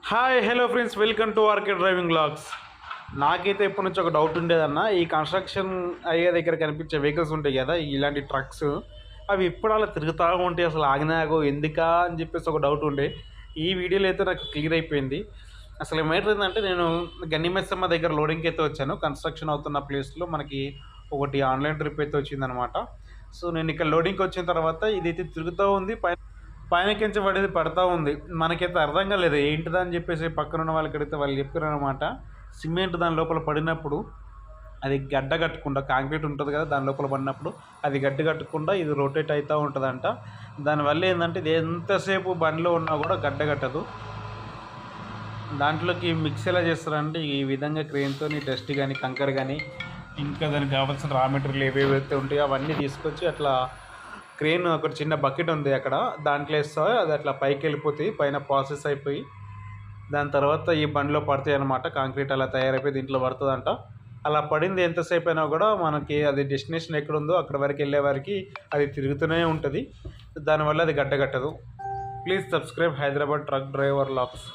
Hi hello friends, welcome to RK driving blogs. నాకైతే ఎప్పటి నుంచి ఒక డౌట్ ఉండేదన్న, ఈ కన్స్ట్రక్షన్ అయ్యే దగ్గర కనిపించే వెహికల్స్ ఉంటాయి కదా, ఇలాంటి ట్రక్స్ అవి ఇప్పుడు అలా తిరుగుతూ ఉంటాయి, అసలు ఆగినాగో ఎందుకా అని చెప్పేసి ఒక డౌట్ ఉండే. ఈ వీడియోలో అయితే నాకు క్లియర్ అయిపోయింది. అసలు ఏమైతే ఏంటంటే, నేను గన్నిమెస్సమ్మ దగ్గర లోడింగ్కి అయితే వచ్చాను. కన్స్ట్రక్షన్ అవుతున్న ప్లేస్లో మనకి ఒకటి ఆన్లైన్ ట్రిప్ అయితే వచ్చిందనమాట. సో నేను ఇక్కడ లోడింగ్కి వచ్చిన తర్వాత ఇదైతే తిరుగుతూ ఉంది, పైన కించి పడేది పడతా ఉంది. మనకైతే అర్థం కాలేదు ఏంటిదా అని చెప్పేసి పక్కనున్న వాళ్ళకి అడిగితే వాళ్ళు చెప్పారనమాట, సిమెంట్ దాని లోపల పడినప్పుడు అది గడ్డ కట్టకుండా, కాంక్రీట్ ఉంటుంది కదా దాని లోపల పడినప్పుడు అది గడ్డ కట్టకుండా ఇది రొటేట్ అవుతూ ఉంటుందంట. దానివల్ల ఏంటంటే ఇది ఎంతసేపు బండిలో ఉన్నా కూడా గడ్డ కట్టదు. దాంట్లోకి మిక్స్ ఎలా చేస్తారంటే, ఈ విధంగా క్రెయిన్తో డస్ట్ కానీ కంకర కానీ ఇంకా దానికి కావాల్సిన రా మెటీరియల్ ఏవేవైతే ఉంటాయో అవన్నీ తీసుకొచ్చి అట్లా క్రెయిన్ ఒక చిన్న బకెట్ ఉంది అక్కడ, దాంట్లో వేస్తా అది అట్లా పైకి వెళ్ళిపోతాయి, పైన ప్రాసెస్ అయిపోయి దాని తర్వాత ఈ బండిలో పడతాయి అనమాట. కాంక్రీట్ అలా తయారైపోయి దీంట్లో పడుతుందంట. అలా పడింది ఎంతసేపు అయినా కూడా మనకి అది డెస్టినేషన్ ఎక్కడుందో అక్కడ వరకు వెళ్ళే వారికి అది తిరుగుతూనే ఉంటుంది. దానివల్ల అది గడ్డగట్టదు. Please subscribe Hyderabad truck driver logs.